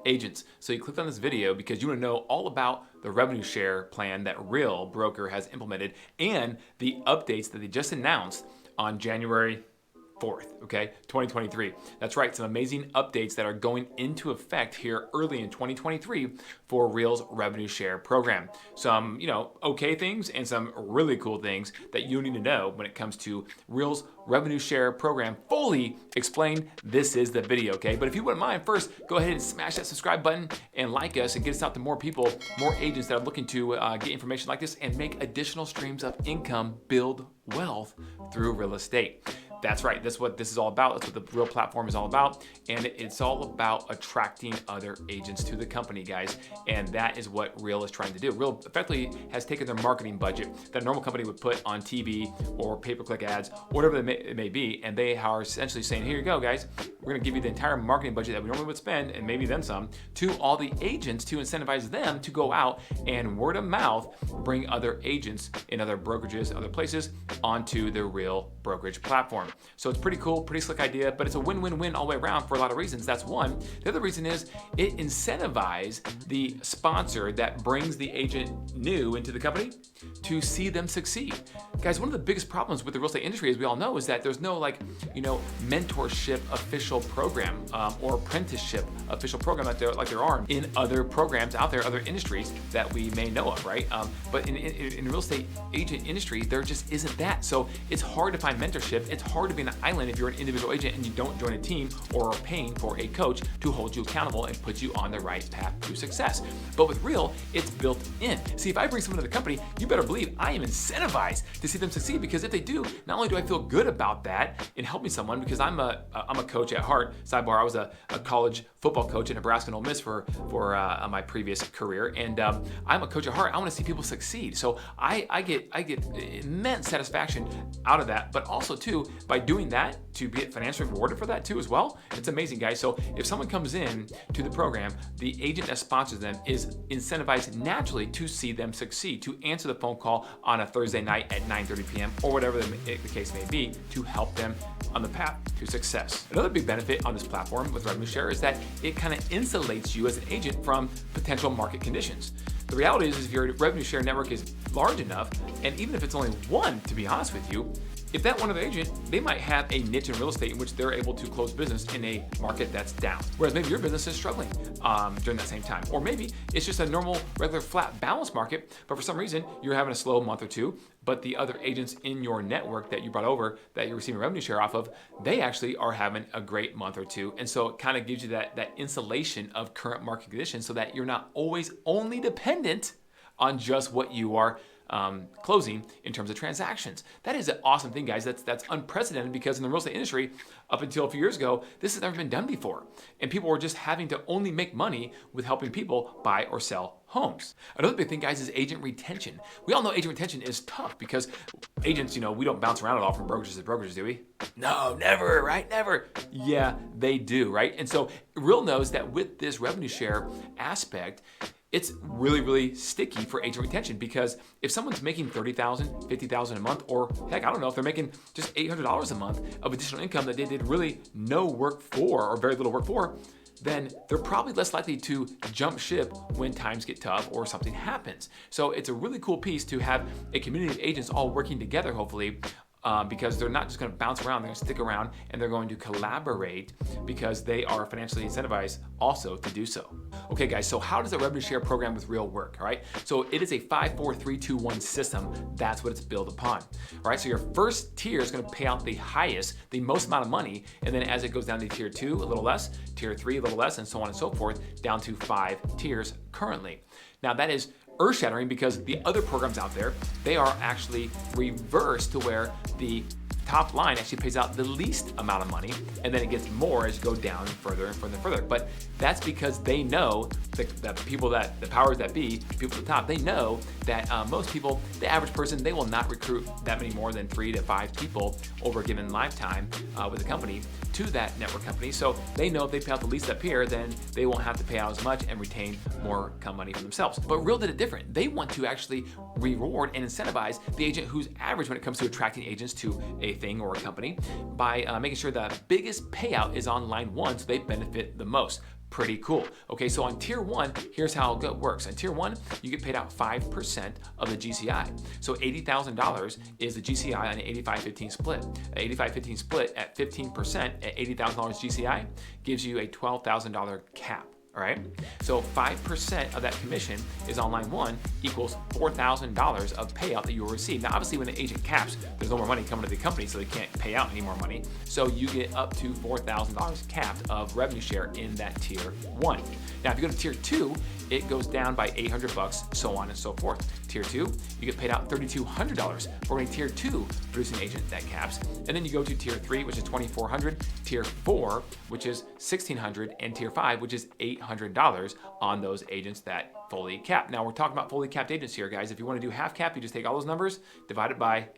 agents. So you clicked on this video because you want to know all about the revenue share plan that Real Broker has implemented and the updates that they just announced on January 4th, okay, 2023. That's right, some amazing updates that are going into effect here early in 2023 for Real's revenue share program. Some, okay things and some really cool things that you need to know when it comes to Real's revenue share program fully explained. This is the video, okay? But if you wouldn't mind, first, go ahead and smash that subscribe button and like us and get us out to more people, more agents that are looking to get information like this and make additional streams of income, build wealth through real estate. That's right, that's what this is all about. That's what the Real platform is all about. And it's all about attracting other agents to the company, guys. And that is what Real is trying to do. Real effectively has taken their marketing budget that a normal company would put on TV or pay-per-click ads, whatever it may be, and they are essentially saying, here you go, guys. We're gonna give you the entire marketing budget that we normally would spend, and maybe then some, to all the agents to incentivize them to go out and word of mouth bring other agents in other brokerages, other places, onto the Real Brokerage platform. So it's pretty cool, pretty slick idea, but it's a win-win-win all the way around for a lot of reasons. That's one. The other reason is it incentivizes the sponsor that brings the agent new into the company to see them succeed. Guys, one of the biggest problems with the real estate industry, as we all know, is that there's no mentorship official program or apprenticeship official program like there are in other programs out there, other industries that we may know of, right? But in real estate agent industry, there just isn't that. So it's hard to find mentorship. It's hard to be an island if you're an individual agent and you don't join a team or are paying for a coach to hold you accountable and put you on the right path to success. But with Real, it's built in. See, if I bring someone to the company, you better believe I am incentivized to see them succeed, because if they do, not only do I feel good about that in helping someone, because I'm a coach at heart. Sidebar, I was a college football coach at Nebraska and Ole Miss for my previous career, and I'm a coach at heart. I want to see people succeed. So I get immense satisfaction out of that, but also too, by doing that, to get financially rewarded for that too as well. It's amazing, guys. So if someone comes in to the program, the agent that sponsors them is incentivized naturally to see them succeed, to answer the phone call on a Thursday night at 9:30 p.m. or whatever the case may be, to help them on the path to success. Another big benefit on this platform with revenue share is that it kind of insulates you as an agent from potential market conditions. The reality is if your revenue share network is large enough, and even if it's only one, to be honest with you, if that one other agent, they might have a niche in real estate in which they're able to close business in a market that's down. Whereas maybe your business is struggling during that same time. Or maybe it's just a normal, regular, flat, balanced market, but for some reason, you're having a slow month or two, but the other agents in your network that you brought over, that you're receiving revenue share off of, they actually are having a great month or two. And so it kind of gives you that insulation of current market conditions so that you're not always only dependent on just what you are closing in terms of transactions. That is an awesome thing, guys. That's unprecedented, because in the real estate industry, up until a few years ago, this has never been done before. And people were just having to only make money with helping people buy or sell homes. Another big thing, guys, is agent retention. We all know agent retention is tough because agents, we don't bounce around at all from brokerages to brokerages, do we? No, never, right? Never. Yeah, they do, right? And so Real knows that with this revenue share aspect, it's really, really sticky for agent retention, because if someone's making $30,000, $50,000 a month, or heck, I don't know, if they're making just $800 a month of additional income that they did really no work for or very little work for, then they're probably less likely to jump ship when times get tough or something happens. So it's a really cool piece to have a community of agents all working together, hopefully, because they're not just going to bounce around, they're going to stick around, and they're going to collaborate because they are financially incentivized also to do so. Okay, guys, so how does a revenue share program with Real work? All right, so it is a 5-4-3-2-1 system. That's what it's built upon. All right, so your first tier is going to pay out the highest, the most amount of money, and then as it goes down to tier 2, a little less, tier 3, a little less, and so on and so forth, down to 5 tiers currently. Now that is earth-shattering, because the other programs out there, they are actually reversed to where the top line actually pays out the least amount of money, and then it gets more as you go down further and further and further. But that's because they know that people that, the powers that be, people at the top, they know that most people, the average person, they will not recruit that many more than 3 to 5 people over a given lifetime with a company to that network company. So they know if they pay out the least up here, then they won't have to pay out as much and retain more money for themselves. But Real did it different. They want to actually reward and incentivize the agent who's average when it comes to attracting agents to a thing or a company by making sure the biggest payout is on line 1, so they benefit the most. Pretty cool. Okay, so on tier 1, here's how it works. On tier 1, you get paid out 5% of the GCI. So $80,000 is the GCI on an 85-15 split. An 85-15 split at 15% at $80,000 GCI gives you a $12,000 cap. All right, so 5% of that commission is on line 1 equals $4,000 of payout that you will receive. Now, obviously, when the agent caps, there's no more money coming to the company, so they can't pay out any more money. So you get up to $4,000 capped of revenue share in that tier 1. Now, if you go to tier 2, it goes down by $800, so on and so forth. Tier 2, you get paid out $3,200 for a tier 2 producing agent that caps. And then you go to tier 3, which is $2,400, tier 4, which is $1,600, and tier 5, which is $800 on those agents that fully cap. Now, we're talking about fully capped agents here, guys. If you want to do half cap, you just take all those numbers, divide it by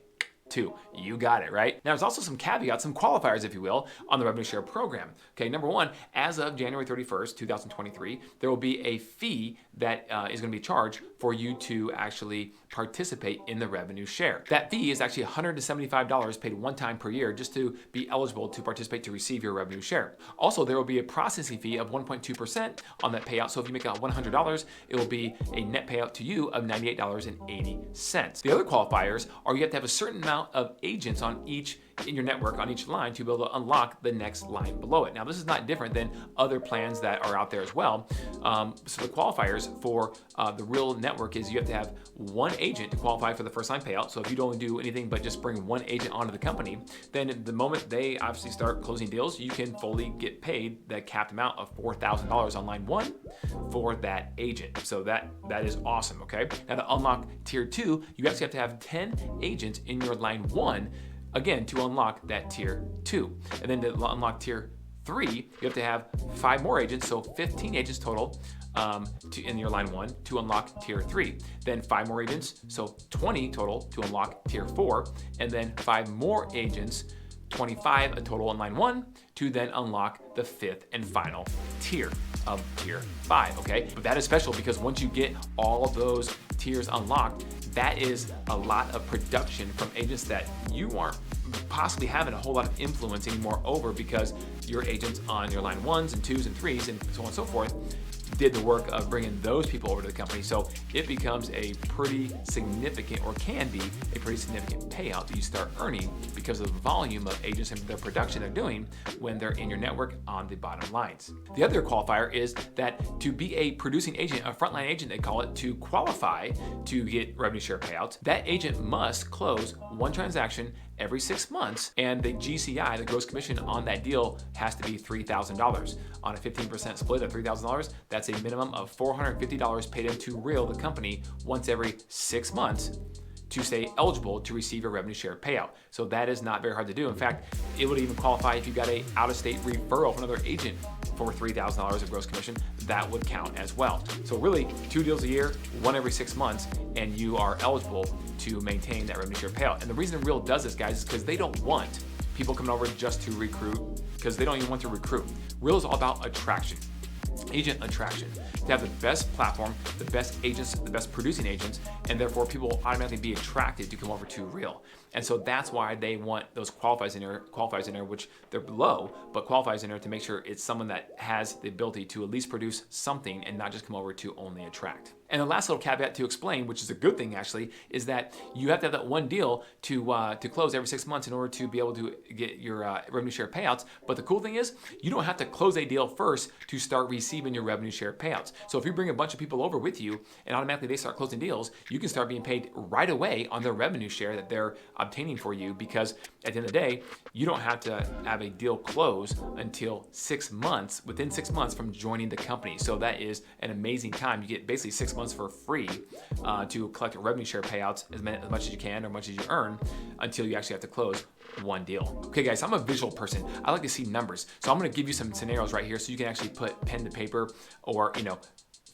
2. You got it, right? Now, there's also some caveats, some qualifiers, if you will, on the revenue share program. Okay, number 1, as of January 31st, 2023, there will be a fee that is going to be charged for you to actually participate in the revenue share. That fee is actually $175 paid one time per year just to be eligible to participate to receive your revenue share. Also, there will be a processing fee of 1.2% on that payout. So if you make out $100, it will be a net payout to you of $98.80. The other qualifiers are you have to have a certain amount of agents on each in your network on each line to be able to unlock the next line below it. Now, this is not different than other plans that are out there as well. So the qualifiers for the real network is you have to have one agent to qualify for the first line payout. So if you don't do anything but just bring one agent onto the company, then the moment they obviously start closing deals, you can fully get paid the capped amount of $4,000 on line 1 for that agent. So that is awesome, okay? Now, to unlock tier 2, you actually have to have 10 agents in your line 1, again, to unlock that tier 2. And then to unlock tier 3, you have to have 5 more agents, so 15 agents total in your line 1 to unlock tier 3. Then 5 more agents, so 20 total to unlock tier 4. And then 5 more agents, 25 a total in line 1 to then unlock the 5th and final tier of tier 5, okay? But that is special because once you get all of those tiers unlocked, that is a lot of production from agents that you aren't possibly having a whole lot of influence anymore over because your agents on your line 1s and 2s and 3s and so on and so forth did the work of bringing those people over to the company. So it becomes a pretty significant, or can be a pretty significant payout that you start earning because of the volume of agents and their production they're doing when they're in your network on the bottom lines. The other qualifier is that to be a producing agent, a frontline agent they call it, to qualify to get revenue share payouts, that agent must close one transaction every 6 months, and the GCI, the gross commission on that deal, has to be $3,000. On a 15% split of $3,000, that's a minimum of $450 paid into Real, the company, once every 6 months to stay eligible to receive a revenue share payout. So that is not very hard to do. In fact, it would even qualify if you got a out-of-state referral from another agent for $3,000 of gross commission. That would count as well. So really, 2 deals a year, 1 every 6 months, and you are eligible to maintain that revenue share payout. And the reason Real does this, guys, is because they don't want people coming over just to recruit, because they don't even want to recruit. Real is all about attraction. Agent attraction, to have the best platform, the best agents, the best producing agents, and therefore people will automatically be attracted to come over to Real. And so that's why they want those qualifiers in there, which they're low, but qualifiers in there to make sure it's someone that has the ability to at least produce something and not just come over to only attract. And the last little caveat to explain, which is a good thing actually, is that you have to have that one deal to close every 6 months in order to be able to get your revenue share payouts. But the cool thing is, you don't have to close a deal first to start receiving your revenue share payouts. So if you bring a bunch of people over with you and automatically they start closing deals, you can start being paid right away on their revenue share that they're obtaining for you, because at the end of the day, you don't have to have a deal close until 6 months, within 6 months from joining the company. So that is an amazing time. You get basically 6 months for free to collect revenue share payouts as much as you can or much as you earn until you actually have to close one deal. Okay guys, I'm a visual person. I like to see numbers. So I'm gonna give you some scenarios right here so you can actually put pen to paper or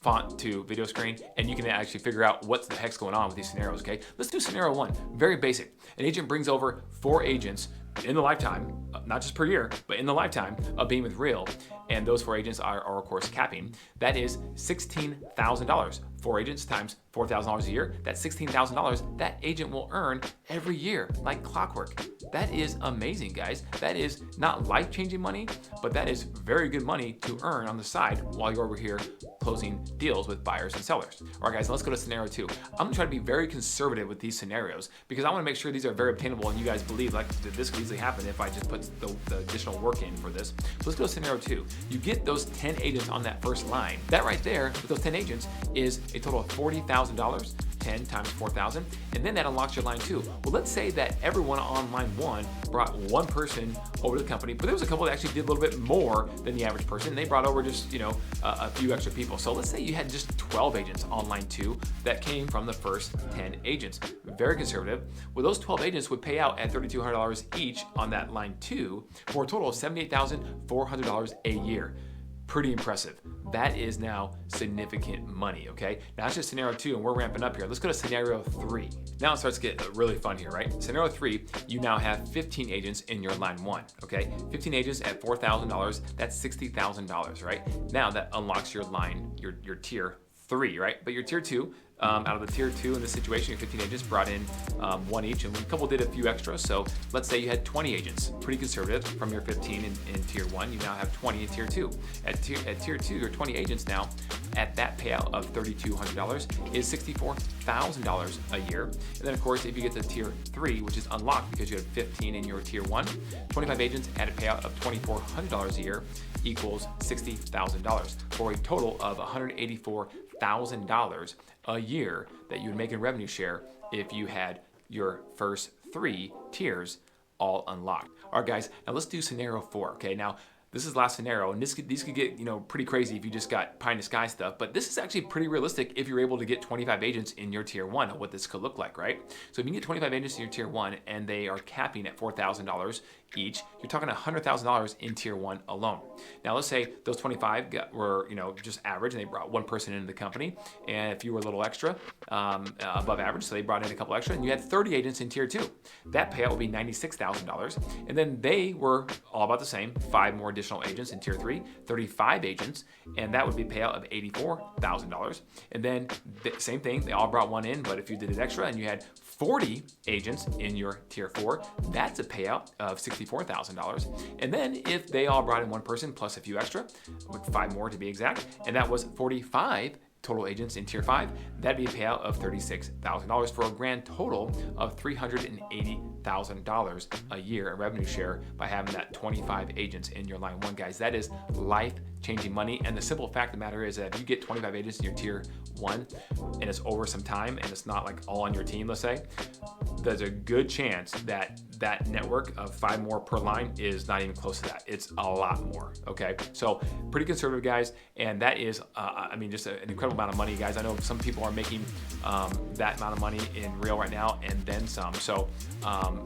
font to video screen, and you can actually figure out what the heck's going on with these scenarios, okay? Let's do scenario 1, very basic. An agent brings over 4 agents in the lifetime, not just per year, but in the lifetime of being with Real, and those 4 agents are of course capping. That is $16,000. 4 agents times $4,000 a year, that's $16,000 that agent will earn every year, like clockwork. That is amazing, guys. That is not life-changing money, but that is very good money to earn on the side while you're over here closing deals with buyers and sellers. All right, guys, let's go to scenario 2. I'm gonna try to be very conservative with these scenarios because I wanna make sure these are very obtainable and you guys believe like this could easily happen if I just put the additional work in for this. So let's go to scenario 2. You get those 10 agents on that first line. That right there with those 10 agents is a total of $40,000. 10 times 4,000, and then that unlocks your line 2. Well, let's say that everyone on line 1 brought one person over to the company, but there was a couple that actually did a little bit more than the average person. They brought over just, a few extra people. So let's say you had just 12 agents on line 2 that came from the first 10 agents. Very conservative. Well, those 12 agents would pay out at $3,200 each on that line 2 for a total of $78,400 a year. Pretty impressive. That is now significant money, okay? Now it's just scenario 2 and we're ramping up here. Let's go to scenario 3. Now it starts to get really fun here, right? Scenario 3, you now have 15 agents in your line 1, okay? 15 agents at $4,000, that's $60,000, right? Now that unlocks your line, your tier 3, right? But your tier 2, out of the tier 2 in this situation, your 15 agents brought in one each, and a couple did a few extras. So let's say you had 20 agents, pretty conservative from your 15 in tier 1. You now have 20 in tier 2. At tier 2, your 20 agents now, at that payout of $3,200 is $64,000 a year. And then of course, if you get to tier 3, which is unlocked because you had 15 in your tier 1, 25 agents at a payout of $2,400 a year equals $60,000 for a total of $184,000 a year that you would make in revenue share if you had your first 3 tiers all unlocked. All right, guys, now let's do scenario 4, okay? Now, this is the last scenario, and these could get pretty crazy if you just got pie in the sky stuff, but this is actually pretty realistic if you're able to get 25 agents in your tier 1 of what this could look like, right? So if you can get 25 agents in your tier 1 and they are capping at $4,000 each, you're talking $100,000 in tier 1 alone. Now let's say those 25 were just average and they brought one person into the company, and if you were a little extra above average, so they brought in a couple extra, and you had 30 agents in tier 2. That payout will be $96,000, and then they were all about the same, 5 more additional agents in tier 3, 35 agents, and that would be a payout of $84,000. And then same thing, they all brought one in, but if you did it extra and you had 40 agents in your tier 4, that's a payout of $64,000. And then if they all brought in one person plus a few extra, with 5 more to be exact, and that was 45 total agents in tier 5, that'd be a payout of $36,000 for a grand total of $380,000 a year in revenue share by having that 25 agents in your line 1, guys. That is life-changing money. And the simple fact of the matter is that if you get 25 agents in your tier 1 and it's over some time and it's not like all on your team, let's say, there's a good chance that that network of 5 more per line is not even close to that. It's a lot more, okay? So pretty conservative, guys, and that is, just an incredible amount of money, guys. I know some people are making that amount of money in real right now and then some. So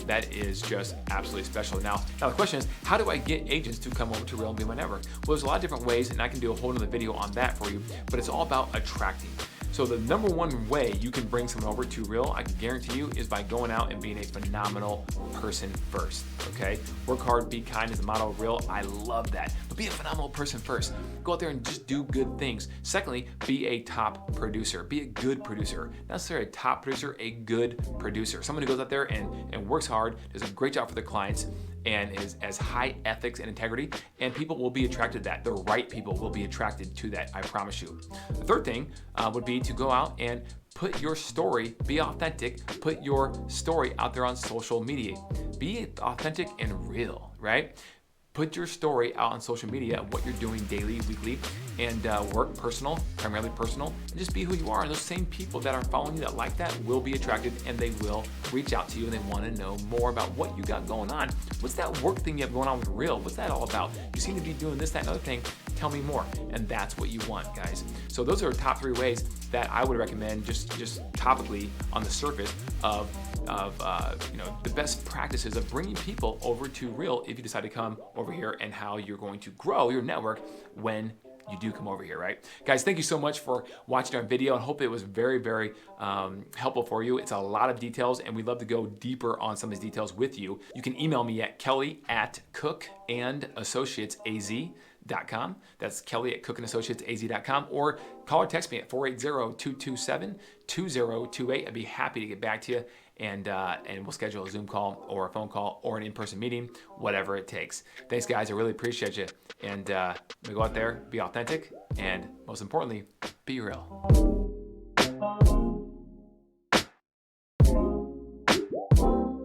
that is just absolutely special. Now the question is, how do I get agents to come over to real and be my network? Well, there's a lot of different ways, and I can do a whole nother video on that for you, but it's all about attracting. So the number one way you can bring someone over to real, I can guarantee you, is by going out and being a phenomenal person first, okay? Work hard, be kind is the motto of real. I love that. But be a phenomenal person first. Go out there and just do good things. Secondly, be a top producer. Be a good producer. Not necessarily a top producer, a good producer. Someone who goes out there and works hard, does a great job for their clients, and has high ethics and integrity, and people will be attracted to that. The right people will be attracted to that, I promise you. The third thing would be to go out and put your story, be authentic, put your story out there on social media. Be authentic and real, right? Put your story out on social media of what you're doing daily, weekly, and work personal, primarily personal, and just be who you are. And those same people that are following you that like that will be attracted, and they will reach out to you and they want to know more about what you got going on. What's that work thing you have going on with real? What's that all about? You seem to be doing this, that, and other thing. Tell me more. And that's what you want, guys. So those are top 3 ways that I would recommend just topically on the surface of the best practices of bringing people over to real if you decide to come over here, and how you're going to grow your network when you do come over here, right? Guys, thank you so much for watching our video, and hope it was very, very helpful for you. It's a lot of details, and we'd love to go deeper on some of these details with you. You can email me at kelly@cookandassociatesaz.com. That's kelly@cookandassociatesaz.com, or call or text me at 480-227-2028. I'd be happy to get back to you and we'll schedule a Zoom call or a phone call or an in-person meeting, whatever it takes. Thanks, guys. I really appreciate you. And we go out there, be authentic, and most importantly, be real.